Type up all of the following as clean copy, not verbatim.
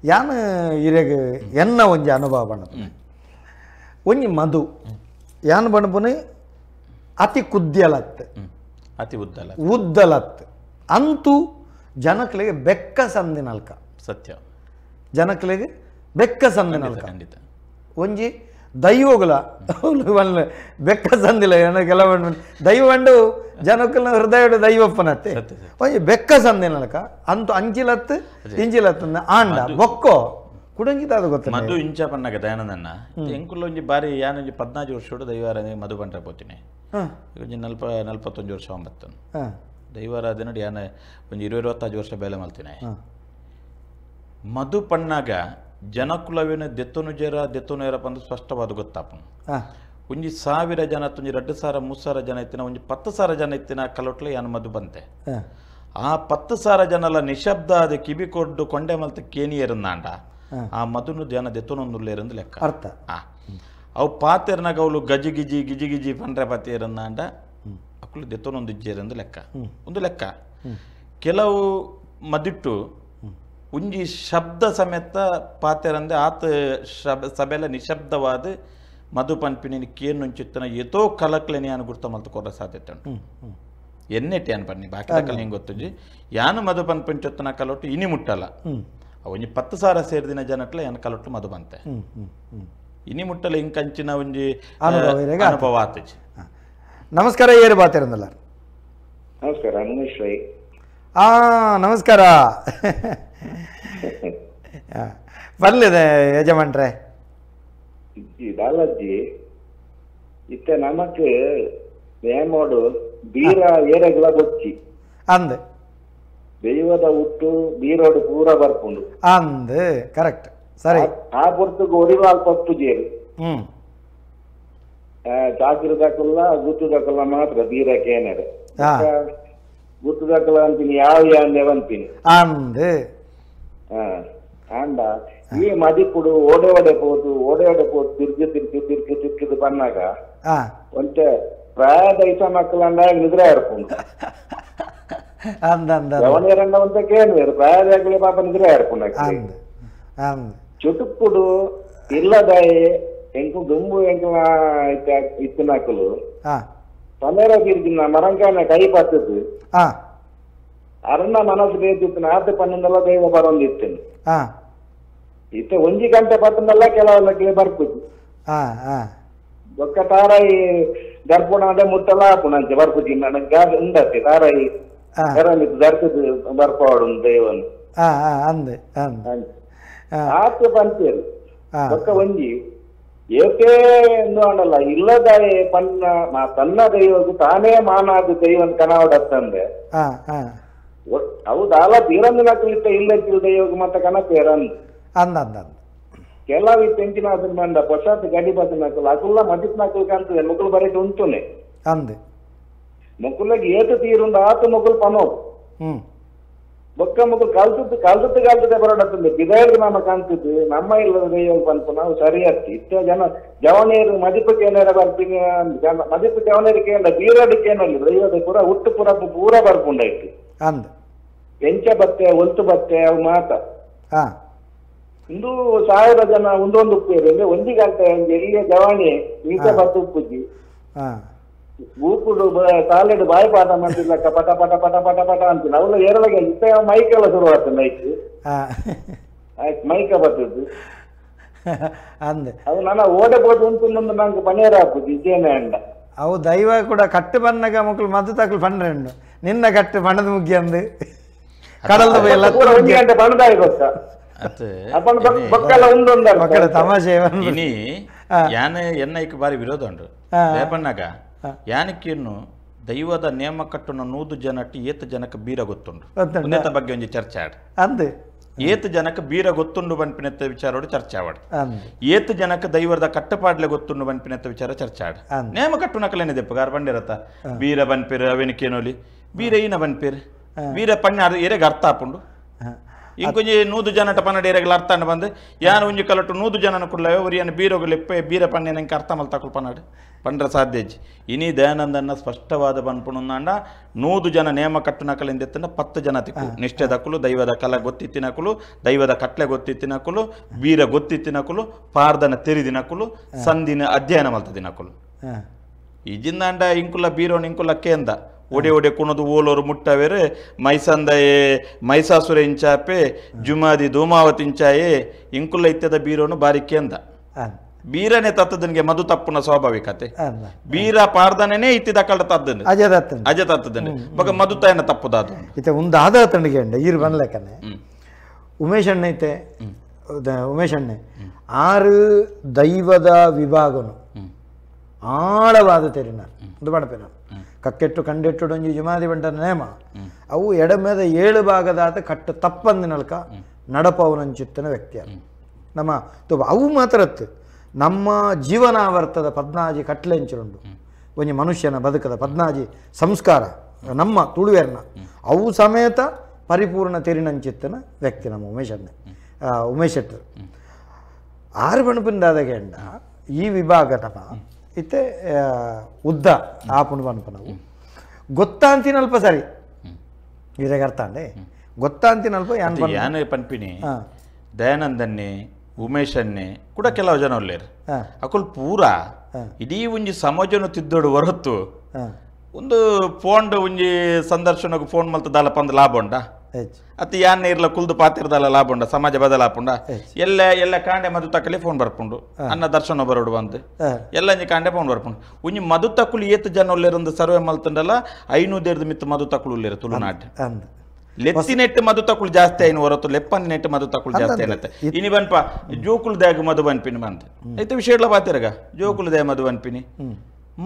ಯಾನು ಇರೆಗ್ ಎನ್ನ ಒಂಜಿ ಅನುಭವ ಬಣ್ಣದ ಒಂಜಿ ಮಧು ಯಾನು ಬಣ್ಣಪುನಿ ಅತಿ ಕುದ್ಯಲತ್ ಅತಿ ಉದ್ದಲತ್ ಅಂತೂ ಜನಕ್ಲಿಗೆ ಬೆಕ್ಕ ಸಂದಿನಲ್ಕ ಸತ್ಯ ಜನಕ್ಲಿಗೆ ಬೆಕ್ಕ ಸಂದಿನಲ್ಕ ಖಂಡಿತ ಒಂಜಿ ದೈವಗುಲ ಬೆಕ್ಕ ಸಂದಿಲ್ಲ ಕೆಲವು ದೈವಂಡು ಜನಕ್ಕಲ ಹೃದಯ ದೈವಪ್ಪನತ್ತೆ ಒಂಜಿ ಬೆಕ್ಕ ಸಂದಿನಲ್ಕ ಅಂತೂ ಅಂಚಿಲತ್ತು ಇಂಚಿಲತ್ತು ಆಂಡ ಬೊಕ್ಕೋ ಕುಡಂಗಿತ ಅದು ಗೊತ್ತ ಮಧು ಇಂಚ ಪನ್ನಗ ದಯಾನಂದನ್ನ ಎಂಕುಲ್ಲ ಒಂಜಿ ಬಾರಿ ಯಾನೊಂಜಿ 14 ವರ್ಷೋಡು ದೈವಾರಾಧನೆ ಮಧು ಪಂಡ್ರೆ ಪೋತಿನಿ ಒಂಜಿ 41 ವರ್ಷ ಒಂಬತ್ತನು ದೈವಾರಾಧನೆ ಯಾನ ಒಂಜಿ 20-25 ವರ್ಷ ಬೇಲೆ ಮಲ್ತಿನಿ ಮಧು ಪಣ್ಣಾಗ ಜನಕುಲವೇನು ದೆತ್ತೋನು ಪಂದು ಸ್ಪಷ್ಟವಾದ ಗೊತ್ತಾಪನು ಒಂಜಿ 1000 ಜನ ಒಂಜಿ 2,000-3,000 ಜನ ಇತ್ತಿನ ಒಂಜಿ 10,000 ಜನ ಇತ್ತಿನ ಕಲೋಟ್ಲೆ ಯಾನ ಮಧು ಬಂತೆ ಆ 10,000 ಜನಲ ನಿಶಬ್ದ ಅದು ಕಿವಿ ಕೊಡ್ಡು ಕೊಂಡೆ ಮಲ್ತ ಕೇನಿಯರಂದಾಂಡ ಆ ಮಧುನು ಜನ ದೆತ್ತೋನೊಂದುಲ್ಲೇರಂದು ಲೆಕ್ಕ ಅರ್ಥ ಅವು ಪಾತೆರ್ನಾಗ ಅವಳು ಗಜಿ ಗಿಜಿ ಪಂಡ್ರೆ ಪಾತಿಯರಂದಾಂಡ ಅಕ್ಕಳು ದೆತ್ತೋನೊಂದು ಇಜ್ಜೇರಂದು ಲೆಕ್ಕ ಒಂದು ಲೆಕ್ಕ ಕೆಲವು ಮದಿಟ್ಟು ಒಂಜಿ ಶಬ್ದ ಸಮೇತ ಪಾತೆರಂದೆ ಆತ ಸಭೆಲ ನಿಶಬ್ದವಾದ ಮಧು ಪನ್ಪಿನಿ ಕೇನುಂಚಿತ್ತನ ಏತೋ ಕಲಕ್ಲೆನಿ ಯಾನು ಗುರ್ತ ಮಲ್ತ ಕೊರ ಸಾಧ್ಯತೆ ಉಂಟು ಎನ್ನೆಟ್ಟಿ ಅನ್ ಪನ್ನಿ ಬಾಕಿ ಕಲ್ ಹಿಂಗೆ ಗೊತ್ತುಜಿ ಯಾನು ಮಧು ಪನ್ಪಿಂಚೊತ್ತನ ಕಲೊಟ್ಟು ಇನಿ ಮುಟ್ಟಲ್ಲ ಒಂಜಿ 10,000 ಸೇರಿದಿನ ಜನಕ್ಲೆ ಯಾನು ಕಲೊಟ್ಟು ಮಧು ಬಂತೆ ಇನಿ ಮುಟ್ಟಲ್ಲ ಹಿಂಗೆ ಕಂಚಿನ ಒಂಜಿ ಅನುಭವ ಆತಜಿ ನಮಸ್ಕಾರ ಏರು ಬಾತಿರಂದಲ್ಲ ನಮಸ್ಕಾರ ಅನುಮೇಶ್ ರೈ ನಮಸ್ಕಾರ ಬರ್ಲಿದೆ ಯಜಮಾನ್ರೆ ಬಾಲಾಜಿ ಇತ್ತ ನಮಕ್ ನೇಮೋಡು ಬೀರ ಏರೆಗ್ಲ ಬೊಚ್ಚಿ ಅಂದ್ ದೈವದ ಹುಟ್ಟು ಬೀರೋಡು ಪೂರ ಬರ್ಪುಂಡು ಅಂದ್ ಕರೆಕ್ಟ್ ಸರಿ ಆ ಪೊರ್ತುಗು ಒರಿವಾಲ್ ಪತ್ತು ಜೇರು ಚಾಕಿರದಕ್ಕಲ್ಲ ಗುತ್ತುದಕ್ಕಲ್ಲ ಮಾತ್ರ ಬೀರಕ್ಕೆ ಏನಾರೆ ಗುತ್ತುದಕ್ಕಲ್ಲ ಅಂತೀನಿ ಯಾವ ಅಂತೀನಿ ಅಂದ್ ಅಂಡ ಈ ಮದಿಪುಡು ಓಡೆ ಪೋತು ತಿರ್ಗಿ ಬನ್ನಾಗ ಒಂಟೆ ಪ್ರಾಯದ ಇಸ ಮಕ್ಕಳಂಡ ನಿದ್ರೆ ಆಡ್ಕೊಂಡು ಯವನೇರಂಡ ಅಂತ ಕೇಳುವೇರು ಪ್ರಾಯದಾಗಲೇ ಪಾಪ ನಿದ್ರೆ ಆಡ್ಕೊಂಡ ಚುಟುಕುಡು ಇಲ್ಲದಾಯಿ ಎಂಕು ದುಂಬು ಎಂಕು ಇತ್ತಿನಾಕಲು ಪನೇರ ತಿರ್ಗಿನ ಮರಂಕಾನ ಕೈ ಪತ್ತದು ಅರಣ್ಣ ಮನಸ್ಸು ಬೇತಿತ್ತು ಆತ ಪನ್ನೊಂದೆಲ್ಲ ದೈವ ಬರೊಂದಿತ್ತೇನೆ ಇತ್ತ ಒಂಜಿ ಗಂಟೆ ಪತ್ತೊಂದೆಲ್ಲ ಕೆಲವೊಂದಕ್ಕೆ ಬರ್ತಿತ್ತು ಒಕ್ಕ ತಾರಾಯಿ ದರ್ಪಣ ಅದೇ ಮುಟ್ಟಲ್ಲ ಪುಣಂಚೆ ಬರ್ಪುಜಿ ನನಗೆ ಉಂಡತ್ತೆ ತಾರಾಯಿ ದರ್ಪದು ಬರ್ಪಾಡು ದೈವನು ಆತ ಬಂತೇರು ಒಕ್ಕ ಒಂಜಿ ಏಕೆ ಎಂದು ಅನ್ನಲ್ಲ ಇಲ್ಲದಾಯೆ ಪನ್ನ ತನ್ನ ದೈವಗೂ ತಾನೇ ಮಾನಾದ ದೈವನ್ ಕನಾವಡತ್ತಂದೆ ಹೌದಾಲ ತೀರಂದು ನಕಲಿಟ್ಟ ಇಲ್ಲ ದೈವಗೂ ಮತ್ತೆ ಕನಪೇರಂದು ಕೆಲವು ತೆಂಚಿನ ಅದನ್ನ ಮಂಡ ಪೊಸಾತ್ ಗಡಿ ಬದ್ ನಕಲು ಅಕುಲ್ಲ ಮದಿತ್ ನಕಲು ಕಾಣ್ತದೆ ಮುಕುಲು ಬರೀಟ್ ಉಂಟುನೆ ಮುಕುಲಗೆ ಏತು ತೀರುಂದ ಆತು ಮುಕುಲು ಪನೋ ಬೊಕ್ಕ ಮುಕುಲು ಕಲ್ತದ್ದು ಬರೋಡತ್ತಂದೆ ಬಿದಾಯಿಗೆ ನಮ್ಮ ಕಾಣ್ತಿದ್ದು ನಮ್ಮ ಇಲ್ಲದ ದೈವ ಬಂತು ನಾವು ಸರಿಯತ್ತಿ ಇಷ್ಟ ಜನ ಜವನೇರು ಮದಿಪಕ್ಕೆ ಏನಾರ ಬರ್ತೀನಿ ಮದಿಪ ಜವನೇರಿಗೆ ಬೀರೋಡಿಕೆ ಏನಲ್ಲಿ ದೈವದ ಪೂರ ಹುಟ್ಟು ಪೂರ ಬರ್ಪುಂಡಾಯ್ತು ಎಂಚ ಬತ್ತೆ ಒಲ್ತು ಬತ್ತೆ ಅವು ಮಾತ ಇಂದು 1000 ಜನ ಒಂದೊಂದು ಉಪ್ಪೇರು ಅಂದ್ರೆ ಒಂದಿ ಗಂಟೆ ಎಲ್ಲಿಯ ಜವಾಣಿ ಈಚ ಬತ್ತು ಉಪ್ಪುಜಿ ಊಪುಡು ತಾಲೆಡು ಬಾಯಿ ಪಾಠ ಮಾಡ್ತಿರ್ಲಕ್ಕ ಪಟ ಪಟ ಪಟ ಪಟ ಪಟ ಅಂತೀನಿ ಅವಳು ಎರಡಗೆ ಇತ್ತ ಮೈಕೆಲ್ಲ ಶುರು ಆಗ್ತದೆ ಮೈಕ ಬರ್ತದ್ದು ಅದು ನನ್ನ ಓಡಬಹುದು ಉಂಟು ನಂಗೆ ಪನೇರ ಹಾಕುದು ಇದೇನೆ ಅಂಡ ಅವು ದೈವ ಕೂಡ ಕಟ್ಟು ಬನ್ನಗ ಮಕ್ಕಳು ಮದ್ದು ತಕ್ಕಲು ಪಂಡ್ರೆಂಡು ನಿನ್ನ ಕಟ್ಟು ಬಣ್ಣದ ಮುಗ್ಗಿ ಅಂದು ಕಡಲ್ದ ಒಂದಿ ಗಂಟೆ ಬಣ್ಣದಾಗಿ ಗೊತ್ತಾ ತಮಾಷೆ ಇನಿ ಯಾನ ಎನ್ನೈಕ್ ಬಾರಿ ವಿರೋಧ ಉಂಟು ರೇಪಣ್ಣಗ ಯಾನಕ್ಕೇನು ದೈವದ ನೇಮ ಕಟ್ಟುನ 100 ಜನಕ್ಕೆ ಏತ ಜನಕ್ಕೆ ಬೀರ ಗೊತ್ತುಂಡು ಉನ್ನತ ಬಗ್ಗೆ ಒಂದು ಚರ್ಚೆ ಆಡ ಅಂದೆ ಏತ ಜನಕ್ಕೆ ಬೀರ ಗೊತ್ತುಂಡು ಬನ್ಪಿನತ್ತ ವಿಚಾರೋಡು ಚರ್ಚೆ ಆಡ ಏತ ಜನಕ್ಕೆ ದೈವದ ಕಟ್ಟಪಾಡ್ಲೆ ಗೊತ್ತುಂಡು ಬನ್ಪಿನತ್ತ ವಿಚಾರ ಚರ್ಚೆ ಆಡ ನೇಮ ಕಟ್ಟುನ ಕಲೇನೆ ದೆಪ್ಪಗಾರ ಬಂಡಿರತ್ತ ಬೀರ ಬನ್ಪಿರ ಅವೆನಕೇನೋಲಿ ಬೀರ ಈನ ಬನ್ಪಿರ್ ಬೀರ ಪಣ್ಣ ಎರೆಗೆ ಅರ್ಥ ಆಪುಂಡು ಇಂಕೊಂಜಿ 100 ಜನಟ ಪನ್ನಡೇರೆಗಳ ಅರ್ಥ ಬಂದು ಯಾನು ಒಂಜಿ ಕಲಟು 100 ಜನನ ಕುಡ್ಲವೆ ಒರಿಯನ್ನ ಬೀರೋಗಳು ಎಪ್ಪೆ ಬೀರ ಪನ್ನೆ ನಂಗೆ ಅರ್ಥ ಮಲ್ ತಕೊಳ್ ಪನ್ನಡೆ ಪಂಡ್ರ ಸಾಧ್ಯಜಿ ಇನಿ ದಯಾನಂದನ್ನ ಸ್ಪಷ್ಟವಾದ ಪನ್ಪುಣಂದಾಂಡ 100 ಜನ ನೇಮ ಕಟ್ಟುನಕಲಿಂದ ಎತ್ತಂಡ 10 ಜನ ತಿಕ್ಕು ನಿಷ್ಠೆದಕ್ಕಲು ದೈವದ ಕಲ ಗೊತ್ತಿತ್ತಿನಕಲು ದೈವದ ಕಟ್ಲೆ ಗೊತ್ತಿತ್ತಿನಕಲು ಬೀರ ಗೊತ್ತಿತ್ತಿನಕಲು ಪಾರ್ದನ ತೆರಿದಿನಕಲು ಸಂದಿನ ಅಧ್ಯಯನ ಮಲ್ತದಿನಕಲು ಇಜಿಂದಾಂಡ ಇಂಕುಲ ಬೀರೋನ್ ಇಂಕುಲ ಕೇಂದ ಒಡೆ ಒಡೆ ಕುಣದು ಓಲೋರು ಮುಟ್ಟವೇರೆ ಮೈಸಂದಯೇ ಮೈಸಾಸುರ ಇಂಚಾಪೆ ಜುಮಾದಿ ಧೂಮಾವತಿ ಇಂಚಾಯೇ ಇಂಕುಲ ಇತ್ಯದ ಬೀರೋನು ಬಾರಿ ಕೇಂದ ಬೀರನೇ ತತ್ತದನಿಗೆ ಮಧು ತಪ್ಪುನ ಸ್ವಾಭಾವಿಕತೆ ಬೀರ ಪಾರ್ದನೇ ಇತ್ತಿದ ಕಳ್ಳ ತದ್ದನೆ ಅಜ ತತ್ತದನೆ ಬಗ ಮಧು ತಾಯನ ತಪ್ಪುದಾದ ಇತ್ತೆ ಒಂದು ಆದ ತಂಡಿಗೆ ಅಂಡ ಈರು ಬನ್ಲೆಕ್ಕನೆ ಉಮೇಶ್ ಅಣ್ಣ ಐತೆ ಉಮೇಶ್ ಅಣ್ಣೆ 6 ದೈವದ ವಿಭಾಗನು ಆಳವಾದ ತೆರಿನ ಇದು ಬಡಪೇನ ಕಕ್ಕೆಟ್ಟು ಕಂಡೆಟ್ಟುಡೊಂಜಿ ಜುಮಾದಿ ಬಂಟನ ನೇಮ ಅವು ಎಡಮೇದ 7 ಭಾಗದಾತ ಕಟ್ಟು ತಪ್ಪಂದಿನಲ್ಕ ನಡಪವನಂಚಿತ್ತನ ವ್ಯಕ್ತಿಯ ನಮ್ಮ ಅವು ಮಾತ್ರ ನಮ್ಮ ಜೀವನಾವರ್ತದ 14 ಕಟ್ಲೆಂಚುಂಡು ಒಂಜಿ ಮನುಷ್ಯನ ಬದುಕದ 14 ಸಂಸ್ಕಾರ ನಮ್ಮ ತುಳುವೆರ್ನ ಅವು ಸಮೇತ ಪರಿಪೂರ್ಣ ತೆರಿನಂಚಿತ್ತನ ವ್ಯಕ್ತಿ ನಮ್ಮ ಉಮೇಶ್ ಶೆಟ್ಟರ್ 6 ಬಣಪಿಂದಾದಗೆ ಅಂಡ ಈ ವಿಭಾಗ ನಮ್ಮ ಇತ್ತೆ ಉದ್ದ ಆಪುಂಡು ಪನ್ಪನವು ಗೊತ್ತಾಂತಿನಲ್ಪ ಸರಿ ಇದಾಗ ಅರ್ಥ ಅಂಡೆ ಗೊತ್ತಾಂತಿನಲ್ಪ ಯಾನೇ ಪನ್ಪಿನಿ ದಯಾನಂದನ್ನೇ ಉಮೇಶನ್ನೇ ಕೂಡ ಕೆಲವು ಜನ ಒಲ್ಲೇರು ಅಕುಲ್ ಪೂರ ಇಡೀ ಒಂಜಿ ಸಮಾಜನು ತಿದ್ದೋಡು ಹೊರತು ಒಂದು ಫೋನ್ ಒಂಜಿ ಸಂದರ್ಶನಕ್ಕೆ ಫೋನ್ ಮಲ್ತ ದಾಲ ಪಂದ ಲಾಭ ಉಂಡ ಅತಿ ಯಾನ್ ಇರ್ಲ ಕುಲ್ದು ಪಾತಿರ್ದಲ್ಲ ಲಾಭ ಉಂಡ ಸಮಾಜ ಬದಲಾಪುಂಡ ಎಲ್ಲ ಕಾಂಡೆ ಮಧು ತಕ್ಕಲಿ ಫೋನ್ ಬರ್ಪುಂಡು ಅನ್ನ ದರ್ಶನ ಬರೋಡು ಬಂದು ಎಲ್ಲ ಕಾಂಡೆ ಫೋನ್ ಬರ್ಪುಂಡು ಒಂಜಿ ಮಧು ತಕ್ಕಲು ಏತ್ ಜನ ಒಲ್ಲೇರೊಂದು ಸರ್ವೆ ಮಲ್ತಂಡಲ್ಲ 500 ಮಿತ್ತು ಮಧು ತಕ್ಕಲು ಉಲ್ಲೇರು ತುಳುನಾಡು ಲೆತ್ತಿನೆಟ್ಟು ಮಧು ತಕ್ಕಳು ಜಾಸ್ತಿ ಆಯ್ನು ಹೊರತು ಲೆಪ್ಪನ್ ನೆಟ್ಟು ಮಧು ತಕ್ಕಳು ಜಾಸ್ತಿ ಏನತ್ತೆ ಇನಿ ಬನ್ಪ ಜೋಕುಲ್ ದಾಗ ಮಧು ಬನ್ಪಿನಿ ಬಂತ ಐತೆ ವಿಷಯ ಬಾತಿರಗ ಜೋಕುಲ್ ದೇ ಮಧು ಬನ್ಪಿನಿ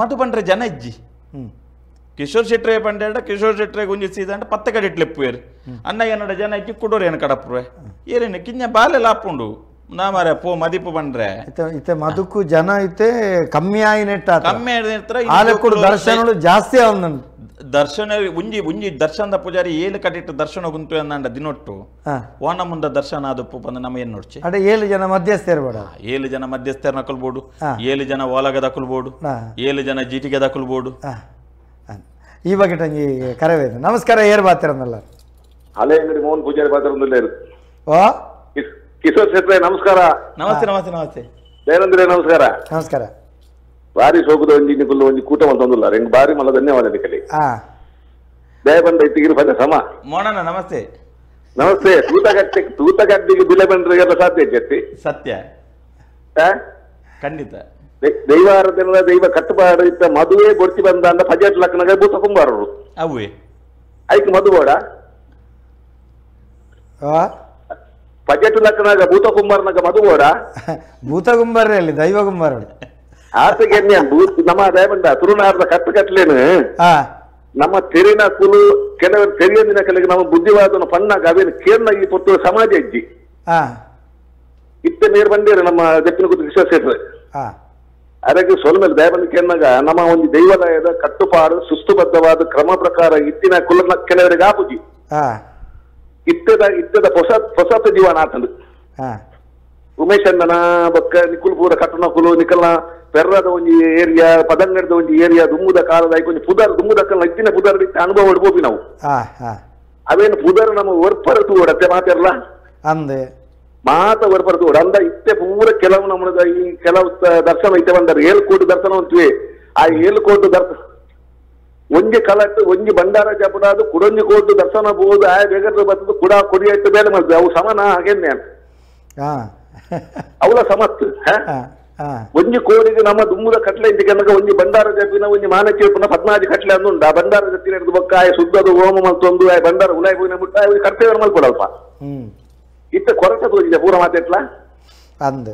ಮಧು ಬಂಡ್ರೆ ಜನ ಇಜ್ಜಿ ಕಿಶೋರ್ ಶೆಟ್ರೆ ಪಂಡ ಕಿಶೋರ್ ಶೆಟ್ರೆ ಗುಂಜಿ ಸೀದಂಡ 10 ಕಡೆ ಇಟ್ಲೆಪ್ಪುವೇರು ಅನ್ನ ಏನಡ ಜನ ಇಕ್ಕಿ ಕುಡೋರು ಏನು ಕಡಪ್ರುವೆ ಏನೇನು ಕಿಂಜ ಬಾಲೆ ಲಾಪುಂಡು ನಾ ಮಾರ ಪೋ ಮದಿಪು ಬಂಡ್ರೆ ಇತ್ತೆ ಮಧುಕು ಜನ ಐತೆ ಕಮ್ಮಿ ಆಗಿ ನೆಟ್ಟ ಕಮ್ಮಿ ದರ್ಶನ ಜಾಸ್ತಿ ಅವನ ದರ್ಶನ ಒಂಜಿ ದರ್ಶನದ ಪೂಜಾರಿ 7 ಕಟ್ಟಿಟ್ಟು ದರ್ಶನ ಗುಂತು ಅಂದ ದಿನೊಟ್ಟು ಓನ ಮುಂದ ದರ್ಶನ ಆದಪ್ಪು ಬಂದ ನಮ್ಮ ಏನ್ ನೋಡ್ಚಿ ಅಡೆ 7 ಜನ ಮಧ್ಯಸ್ಥರು ಬೇಡ 7 ಜನ ಮಧ್ಯಸ್ಥರು ನಕಲ್ಬೋದು 7 ಜನ ಓಲಗ ದಕಲ್ಬೋದು 7 ಜನ ಜೀಟಿಗೆ ದಕಲ್ಬೋದು ಈ ಬಗ್ಗೆ ತಂಗಿ ಕರೆವೇನು ನಮಸ್ಕಾರ ಏರ್ ಬಾತಿರನ್ನಲ್ಲ ಹಳೆ ಅಂಗಡಿ ಮೋಹನ್ ಪೂಜಾರಿ ಬಾತಿರೊಂದಿಲ್ಲ ಓ ಕಿಶೋರ್ ಶೆಟ್ರೆ ನಮಸ್ಕಾರ ನಮಸ್ತೆ ನಮಸ್ತೆ ನಮಸ್ತೆ ದಯಾನಂದ್ರೆ ನಮಸ್ಕಾರ ನಮಸ್ಕಾರ ಬಾರಿ ಸೋಗುದ ಒಂಜಿ ಕೂಟ ಮಂತೊಂದುಲ್ಲ ರೆಂಗ್ ಬಾರಿ ಮಲ್ಲ ಧನ್ಯವಾದ ನಿಕಲಿ ದಯ ಬಂದ ಇತ್ತಿಗಿರು ಪದ ಸಮ ಮೋಣನ ನಮಸ್ತೆ ನಮಸ್ತೆ ತೂತಗಟ್ಟಿಗೆ ಬಿಲೆ ಬಂದ್ರಿಗೆಲ್ಲ ಸಾಧ್ಯ ಜಟ್ಟಿ ಸತ್ಯ ಖಂಡಿತ ದೈವಾರಾಧನೆ ದೈವ ಕಟ್ಟುಪಾಡು ಇತ್ತ ಮದುವೆ ಗೊರ್ಚಿ ಬಂದ ಅಂದ ಬಜೆಟ್ ಲಕ್ಕನಾಗ ಭೂತ ಕುಂಬಾರರು ಅವೇ ಐಕ್ ಮದುಬೋಡ ಬಜೆಟ್ ಲಕ್ಕನಾಗ ಭೂತ ಕುಂಬಾರನಾಗ ಮದುಬೋಡ ಭೂತ ಕುಂಬಾರ ಅಲ್ಲಿ ದೈವ ಕುಂಬಾರ ಆಸೆಗೆ ನಮ್ಮ ದಯಬಂಡ ತುರುನಾರದ ಕಟ್ಟು ಕಟ್ಲೇನು ನಮ್ಮ ತೆರಿನ ಕುಲು ಕೆಲವರು ತೆರಿಯಂದಿನ ಕಲೆಗೆ ನಮ್ಮ ಬುದ್ಧಿವಾದನ ಪಣ್ಣಾಗ ಅವೇನು ಕೇರ್ನ ಈ ಪುತ್ತೂರು ಸಮಾಜ ಇಜ್ಜಿ ಇತ್ತೆ ನೀರು ಬಂದಿರು ನಮ್ಮ ದಕ್ಷಿಣ ಕುತ್ತು ಕಿಶೋರ್ ಶೆಟ್ರೆ ಅದಕ್ಕೆ ಸೊಲ್ಮೇಲೆ ದಯಬಂದ ಕೇರ್ನಾಗ ನಮ್ಮ ಒಂದು ದೈವಾಲಯದ ಕಟ್ಟುಪಾಡು ಸುಸ್ತುಬದ್ಧವಾದ ಕ್ರಮ ಪ್ರಕಾರ ಇತ್ತಿನ ಕುಲ ಕೆಲವರಿಗೆ ಆಪುಜಿ ಇತ್ತದ ಹೊಸ ಜೀವನ ಆತಂದು ಉಮೇಶ್ ಅಣ್ಣನ ಬೊಕ್ಕ ನಿಕುಲ್ ಪೂರ ಕಟ್ಟಣ ಕುಲು ನಿಕಲ್ನ ಪೆರ್ರದ ಒಂಜಿ ಏರಿಯಾ ಪದಂಗಡದ ಒಂಜಿ ಏರಿಯಾ ದುಮ್ಮುದ ಕಾಲದ ಒಂಜಿ ಪುದರ್ ದುಮ್ಮುದಕ್ಕಲ್ಲ ಇತ್ತಿನ ಪುದರ್ ಇತ್ತ ಅನುಭವ ಹೊಡ್ಬೋಪಿ ನಾವು ಅವೇನು ಪುದರ್ ನಮ್ಮ ಒರ್ಪರತು ಓಡತ್ತೆ ಮಾತಾರಲ್ಲ ಅಂದೆ ಮಾತ ಒರ್ಪರತು ಓಡ ಅಂದ ಇತ್ತೆ ಪೂರ ಕೆಲವು ನಮ್ಮದ ಈ ಕೆಲವು ದರ್ಶನ ಐತೆ ಬಂದಾರ 7 ಕೋಟಿ ದರ್ಶನ ಅಂತೀವಿ ಆ 7 ಕೋಟಿ ದರ್ಶನ ಒಂಜಿ ಕಲಟ್ಟು ಒಂಜಿ ಬಂಡಾರ ಜಪಡಾದು ಕುಡೊಂಜಿ ಕೋಟಿ ದರ್ಶನ ಬೋದು ಆಯ ಬೇಗದ ಬರ್ತದ ಕುಡ ಕೊಡಿ ಇಟ್ಟು ಬೇಲೆ ಮಾಡ್ತೇವೆ ಅವು ಸಮಾನ ಹಾಗೇನೆ ಅವಳ ಸಮತ್ತು ಒಂಜಿ ಕೋಡಿಗೆ ನಮ್ಮ ದುಮ್ಮುದ ಕಟ್ಲೆ ಇಂದಿಗೆ ಒಂಜಿ ಬಂಡಾರ ಜಪಿನ ಒಂಜಿ ಮಾನಚೇಪನ 14 ಕಟ್ಲೆ ಅಂದುಂಡ ಆ ಬಂಡಾರ ಜಪಿನ ಹಿಡಿದು ಬೊಕ್ಕ ಆಯ ಶುದ್ಧದು ಹೋಮ ಮಲ್ತೊಂದು ಆಯ ಬಂಡಾರ ಉಲಾಯ್ ಹೋಗಿನ ಮುಟ್ಟ ಕರ್ತವ್ಯ ಮಲ್ಕೊಡಲ್ಪ ಇತ್ತ ಕೊರತೆ ತೋಜಿದೆ ಪೂರ ಮಾತೆಟ್ಲ ಅಂದೆ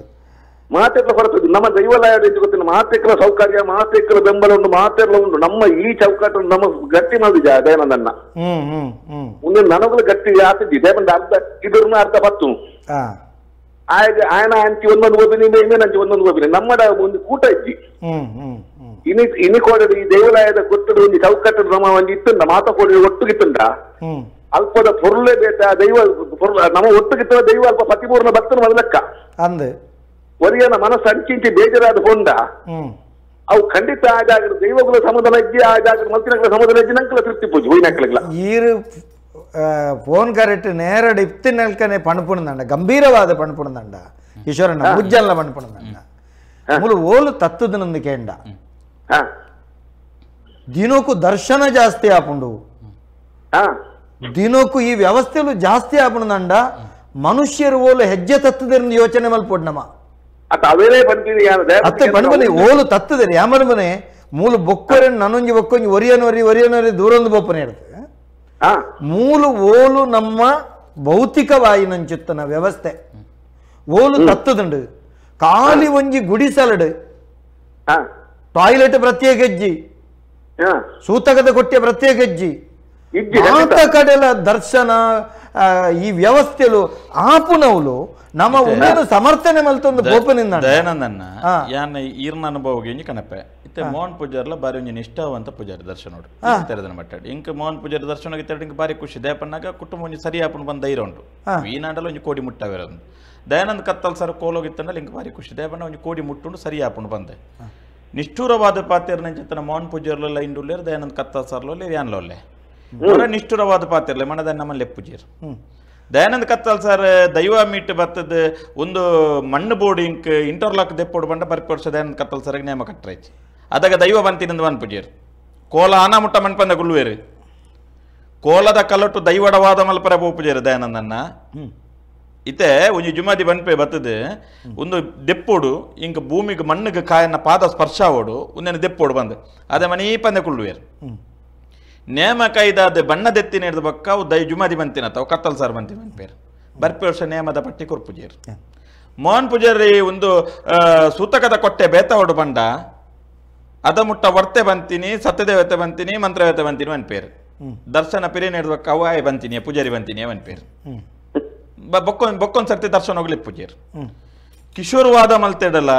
ಮಾತೆಟ್ಲ ಕೊರತದ್ದು ನಮ್ಮ ದೈವಾಲಯದ ಗೊತ್ತಿಲ್ಲ ಮಾತೆಕ್ಕಲ ಸೌಕರ್ಯ ಮಾತೆಕ್ಕಲ ಬೆಂಬಲ ಉಂಟು ಮಾತೆಲ್ಲ ಉಂಟು ನಮ್ಮ ಈ ಚೌಕಟ್ಟು ನಮ್ಮ ಗಟ್ಟಿ ಮಾಡಿದ ದಯಾನಂದನ್ನ ಮುಂದೆ ನನಗಳು ಗಟ್ಟಿ ಆತಿದ್ದಿ ದಯಬಂದ ಅರ್ಧ ಇದ್ರನ್ನ ಅರ್ಧ ಬತ್ತು ఆయన ఆయనకి ಒಂದೊಂದು ಗೋಬಿನಿ ಮೇನಂಚಿ ಒಂದೊಂದು ಗೋಬಿನಿ ನಮ್ಮಡ ಒಂದು ಕೂಟ ಇಜ್ಜಿ ಇನಿ ಕೋಡದು ಈ ದೇವಾಲಯದ ಕೊಟ್ಟದು ಒಂದು ಚೌಕಟ್ಟು ನಮ್ಮ ಒಂದು ಇತ್ತುಂಡ ಮಾತ ಕೋಡಿ ಒಟ್ಟುಗಿತ್ತುಂಡ ಅಲ್ಪದ ಪೊರ್ಲೆ ಬೇಟ ದೈವ ನಮ್ಮ ಒಟ್ಟಿಗಿತ್ತ ದೈವ ಅಲ್ಪ ಪತಿಪೂರ್ಣ ಭಕ್ತನ ಮೊದಲಕ್ಕ ಅಂದು ಒರಿಯನ ಮನಸ್ಸು ಅಂಚಿಂಚಿ ಬೇಜಾರಾದ ಹೊಂಡ ಅವು ಖಂಡಿತ ಆದಾಗ ದೈವಗಳ ಸಮುದಾಯ ಇಜ್ಜಿ ಆದಾಗ ಮಲ್ತಿನಗಳ ಸಮುದಾಯ ಇಜ್ಜಿ ನಂಕಲ ತೃಪ್ತಿ ಪೂಜೆ ಹೋಯ್ನಕ್ಕಲಿಲ್ಲ ಈರು ಫೋನ್ ಕರೆಕ್ಟ್ ನೇರಡ್ ಇಪ್ತಿನಲ್ಕನೆ ಪಣಪುಣದಂಡ ಗಂಭೀರವಾದ ಪಣಪುಣದಂಡ ಈಶ್ವರನ ಮುಜ್ಜಲ್ಲ ಪಣಪುಣದಂಡ ಮೂಲು ಓಲು ತತ್ತದನೊಂದು ಕೇಂಡ ದಿನಕ್ಕೂ ದರ್ಶನ ಜಾಸ್ತಿ ಆಪುಂಡು ದಿನಕ್ಕೂ ಈ ವ್ಯವಸ್ಥೆಲು ಜಾಸ್ತಿ ಆಪುಣದಂಡ ಮನುಷ್ಯರು ಓಲು ಹೆಜ್ಜೆ ತತ್ತದರಿಂದ ಯೋಚನೆ ಮಲ್ಪೊಡ್ ನಮ್ಮ ಅತ್ತೆ ಪಣಬನೆ ಓಲು ತತ್ತದರಿ ಯಾಮನೆ ಮೂಲು ಬೊಕ್ಕರೆ ನನೊಂಜಿ ಬೊಕ್ಕೊಂಜಿ ಒರಿಯನೊರಿ ದೂರೊಂದು ಬೊಪ್ಪನೆ ಇರ್ತದೆ ಮೂಲು ಓಲು ನಮ್ಮ ಭೌತಿಕವಾಯಿನಂಚುತ್ತನ ವ್ಯವಸ್ಥೆ ಓಲು ತತ್ತದುಂಡು ಖಾಲಿ ಒಂಜಿ ಗುಡಿಸಲಡು ಟಾಯ್ಲೆಟ್ ಪ್ರತ್ಯೇಕ ಹೆಜ್ಜಿ ಸೂತಕದ ಕೊಟ್ಟೆ ಪ್ರತ್ಯೇಕ ಹೆಜ್ಜಿ ಮಾತ ಕಡೆಲ ದರ್ಶನ ಈ ವ್ಯವಸ್ಥೆಲು ಆಪುನವುಲು ನಮ್ಮ ಉಂಡನು ಸಮರ್ಥನೆ ಮಲ್ತೊಂದು ಬೋಪನಿಂದ ದಯಾನಂದನ್ನ ಯಾನ ಈರ್ನ ಅನುಭವಗೆ ಕಣಪೆ ಇತ್ತೆ ಮೋಹನ್ ಪೂಜಾರ್ಲ ಬಾರಿ ಒಂಜಿ ನಿಷ್ಠಾವಂತ ಪೂಜಾರಿ ದರ್ಶನ ನೋಡು ತೆರೆದನ ಮಟ್ಟಾಡಿ ಇಂಕ ಮೋಹನ್ ಪೂಜಾರಿ ದರ್ಶನ ಇಂಕ ಬಾರಿ ಖುಷಿ ದೇಪನ್ನಾಗ ಕುಟುಂಬ ಒಂಜಿ ಸರಿ ಆಪುನ ಬಂದ ಧೈರ್ಯ ಉಂಟು ಈ ನಾಡಲ್ಲ ಒಂಜಿ ಕೋಡಿ ಮುಟ್ಟವೇರೊಂದು ದಯಾನಂದ್ ಕತ್ತಲ್ ಸರ್ ಕೋಲೋಗಿತ್ತಂಡಲ್ಲ ಇಂಕ ಬಾರಿ ಖುಷಿ ದೇಪನ್ನ ಒಂಜಿ ಕೋಡಿ ಮುಟ್ಟುಂಡು ಸರಿ ಆಪುಂಡು ಬಂದೆ ನಿಷ್ಠೂರವಾದ ಪಾತ್ರೆರ್ನ ಚಿತ್ತನ ಮೋಹನ್ ಪೂಜಾರ್ಲ ಇಂಡುಲ್ಲೇರು ದಯಾನಂದ್ ಕತ್ತಲ್ ಸರ್ಲೋಲ್ಲೆ ಯಾನ್ಲೋಲ್ಲೆ ನಿಷ್ಠುರವಾದ ಪಾತ್ರೆರ್ಲೆ ಮನದ ನಮ್ಮಲ್ಲಿ ಪೂಜಾರಿ ದಯಾನಂದ್ ಕತ್ತಲ್ ಸರ್ ದೈವ ಮೀಟ್ ಬರ್ತದ ಒಂದು ಮಣ್ಣು ಬೋರ್ಡ್ ಇಂಕ್ ಇಂಟರ್ಲಾಕ್ ದೆಪ್ಪೋಡು ಬಂಡ ಬರ್ಪಿ ವರ್ಷ ದಯಾನಂದ್ ಕತ್ತಲ್ ಸರ್ಗೆ ನೇಮ ಕಟ್ಟಾಯ್ತು ಅದಾಗ ದೈವ ಬಂತಿನಿಂದ ವನ್ ಪೂಜಾರಿ ಕೋಲ ಆನ ಮುಟ್ಟ ಮಣ್ಪಂದ ಗುಳ್ಳುವೇರು ಕೋಲದ ಕಲಟು ದೈವಡವಾದ ಮಲ್ಪರ ಬೋ ಪೂಜಾರಿ ದಯಾನಂದನ್ನ ಇತ್ತೆ ಒಂಜಿ ಜುಮಾದಿ ಬನ್ಪೆ ಬರ್ತದೆ ಒಂದು ದೆಪ್ಪೋಡು ಇಂಕ ಭೂಮಿಗೆ ಮಣ್ಣಿಗೆ ಕಾಯನ್ನ ಪಾದ ಸ್ಪರ್ಶ ಓಡು ಒಂದೇನು ದೆಪ್ಪೋಡು ಬಂದು ಅದೇ ಮನಿ ಪಂದೆ ಕುಳ್ಳುವೇರು ನೇಮ ಕೈದಾದ ಬಣ್ಣದೆತ್ತಿನ ಹಿಡಿದ ಬಕ್ಕ ಅವು ಜುಮಾದಿ ಬಂತಿನ ಅವು ಕತ್ತಲ್ ಸಾರ್ ಬಂತಿ ಬಂಪೇರು ಬರ್ಪಿ ವರ್ಷ ನೇಮದ ಪಟ್ಟಿ ಕೊರ್ ಪೂಜಾರಿ ಮೋಹನ್ ಪೂಜಾರಿ ಒಂದು ಸೂತಕದ ಕೊಟ್ಟೆ ಬೇತವಡು ಬಂಡ ಅದ ಮುಟ್ಟ ವರ್ತೆ ಬಂತೀನಿ ಸತ್ಯದೇವತೆ ಬಂತೀನಿ ಮಂತ್ರದೇವತೆ ಬಂತೀನಿ ಅನ್ಪೇರು ದರ್ಶನ ಪಿರಿ ಹಿಡಿದ ಬಕ್ಕ ಅವು ಆಯ್ ಬಂತೀನಿ ಪೂಜಾರಿ ಬಂತೀನಿ ಅನ್ಪೇರು ಬೊಕ್ಕೊಂದ್ ಸರ್ತಿ ದರ್ಶನ ಹೋಗ್ಲಿ ಪೂಜಾರಿ ಕಿಶೋರ್ವಾದ ಮಲ್ತೆಡಲ್ಲ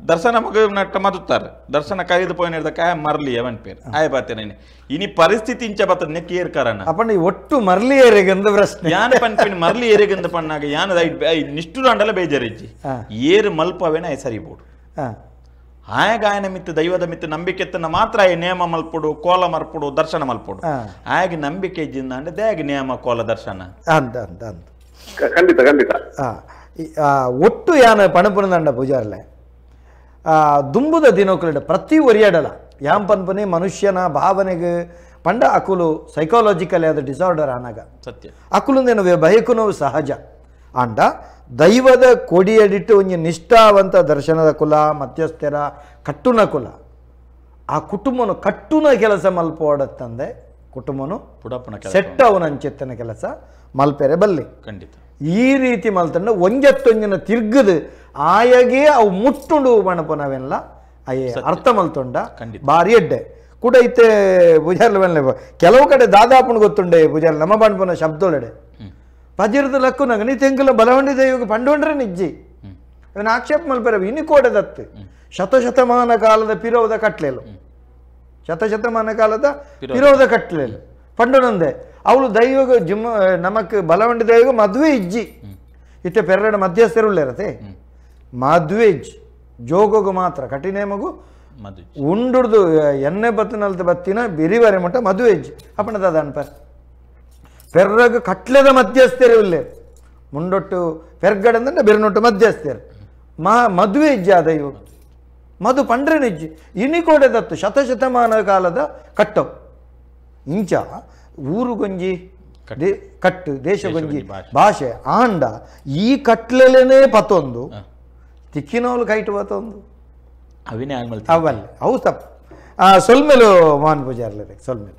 ದರ್ಶನ ಮಗ ನಟ್ಟ ಮದುತ್ತಾರೆ ದರ್ಶನ ಕೈದು ಪೋಯ್ ಹಿಡ್ದ ಕಾಯ ಮರ್ಲಿ ಅವನ್ ಪೇರು ಆಯ ಬಾತೇನೆ ಇನಿ ಪರಿಸ್ಥಿತಿ ಇಂಚ ಬರ್ತದ ನೆಕ್ ಏರ್ ಕಾರಣ ಅಪ್ಪಣ್ಣ ಒಟ್ಟು ಮರ್ಲಿ ಏರಿಗಂದ ಪ್ರಶ್ನೆ ಯಾನ ಪನ್ಪಿನ ಮರ್ಲಿ ಏರಿಗಂದ ಪಣ್ಣಾಗ ಯಾನ ನಿಷ್ಠುರಾಂಡಲ ಬೇಜಾರಿಜ್ಜಿ ಏರು ಮಲ್ಪವೇನ ಆಯ ಸರಿಬೋಡು ಆಯ ಗಾಯನ ಮಿತ್ತು ದೈವದ ಮಿತ್ತು ನಂಬಿಕೆತ್ತನ ಮಾತ್ರ ಆಯ ನೇಮ ಮಲ್ಪುಡು ಕೋಲ ಮರ್ಪುಡು ದರ್ಶನ ಮಲ್ಪುಡು ಆಯಾಗ ನಂಬಿಕೆ ಇಜ್ಜಿಂದ ಅಂದ್ರೆ ದೇಗ ನೇಮ ಕೋಲ ದರ್ಶನ ಅಂತ ಅಂತ ಅಂತ ಖಂಡಿತ ಖಂಡಿತ ಒಟ್ಟು ಯಾನ ಪಣಪುನದಂಡ ಪೂಜಾರ್ಲೆ ದುಂಬುದ ದಿನೋಕುಲ ಪ್ರತಿ ಒರಿಯಾಡಲ ಯಾಂ ಪನ್ಪನೆ ಮನುಷ್ಯನ ಭಾವನೆಗೆ ಪಂಡ ಅಕುಲು ಸೈಕಾಲಜಿಕಲಿ ಅದು ಡಿಸಾರ್ಡರ್ ಆನಾಗ ಸತ್ಯ ಅಕುಲುಂದೇನು ಬಯಕುನು ಸಹಜ ಅಂಡ ದೈವದ ಕೊಡಿಯಡಿಟ್ಟು ಒಂಜಿ ನಿಷ್ಠಾವಂತ ದರ್ಶನದ ಕುಲ ಮಧ್ಯಸ್ಥರ ಕಟ್ಟುನ ಕುಲ ಆ ಕುಟುಂಬನು ಕಟ್ಟುನ ಕೆಲಸ ಮಲ್ಪೋಡತ್ತಂದೆ ಕುಟುಂಬನು ಸೆಟ್ ಅವನಂಚೆತ್ತನ ಕೆಲಸ ಮಲ್ಪೆರೆ ಬಲ್ಲಿ ಖಂಡಿತ ಈ ರೀತಿ ಮಲ್ತಂಡ ಒಂಜತ್ತೊಂಜಿನ ತಿರ್ಗದು ಆಯಗೆ ಅವು ಮುಟ್ಟುಂಡು ಬಣಪನವೆಲ್ಲ ಅಯ್ಯೇ ಅರ್ಥ ಮಲ್ತೊಂಡ ಬಾರಿ ಎಡ್ಡೆ ಕೂಡ ಇತ್ತೆ ಪೂಜಾರ್ಲ ಕೆಲವು ಕಡೆ ದಾದಾಪುಣ ಗೊತ್ತುಂಡೆ ಪೂಜಾರ್ಲ ನಮ್ಮ ಬಣ್ಪನ ಶಬ್ದೊಳಡೆ ಪಜಿರದ ಲಕ್ಕು ನಗ ನೀ ತೆಂಕಲ ಬಲವಂಡಿ ದೈವಗೆ ಪಂಡೊಂಡ್ರೆ ನಿಜ್ಜಿ ಅವನ ಆಕ್ಷೇಪ ಮಲ್ಪೆರವು ಇನಿ ಕೋಡೆದತ್ತು ಶತಶತಮಾನ ಕಾಲದ ಪಿರೋದ ಕಟ್ಲೆಲು ಶತಶತಮಾನ ಕಾಲದ ಪಿರೋದ ಕಟ್ಲೆಲು ಪಂಡೊನಂದೆ ಅವಳು ದೈವಗ ಜಿಮ್ಮ ನಮಕ್ ಬಲವಂಡಿ ದೈವಗ ಮದುವೆ ಇಜ್ಜಿ ಇತ್ತೆ ಪೆರಡ ಮಧ್ಯಸ್ಥರುಳ್ಳೇರತೆ ಮದುವೆ ಇಜ್ಜಿ ಜೋಗೋಗು ಮಾತ್ರ ಕಠಿಣ ಮಗು ಉಂಡುಡ್ದು ಎಣ್ಣೆ ಬತ್ತಿನಲ್ತ ಬತ್ತಿನ ಬಿರಿವರೆ ಮಟ್ಟ ಮದುವೆ ಇಜ್ಜಿ ಅಪ್ಪಣದ ಅನ್ಪರ್ ಪೆರ್ರಗ ಕಟ್ಲೆದ ಮಧ್ಯಸ್ಥರು ಇಲ್ಲೇ ಮುಂಡೊಟ್ಟು ಪೆರ್ಗಡಂದ್ರೆ ಬೆರನೊಟ್ಟು ಮಧ್ಯಸ್ಥರು ಮದುವೆ ಇಜ್ಜಿ ಆ ದೈವ ಮದು ಪಂಡ್ರೆನಿಜ್ಜಿ ಇನಿ ಕೊಡೆದತ್ತು ಶತಶತಮಾನ ಕಾಲದ ಕಟ್ಟವು ಇಂಚ ಊರು ಗೊಂಜಿ ಕಟ್ಟು ದೇಶ ಗೊಂಜಿ ಭಾಷೆ ಆಂಡ ಈ ಕಟ್ಲೆಲೇನೆ ಪತ್ತೊಂದು ತಿಕ್ಕಿನವಳು ಕೈಟು ಪತ್ತೊಂದು ಅವಲ್ಲಿ ಅವು ತಪ್ಪು ಸೊಲ್ಮೆಲು ಮೋಹನ್ ಪೂಜಾರ್ಲೆ ಸೊಲ್ಮೆಲು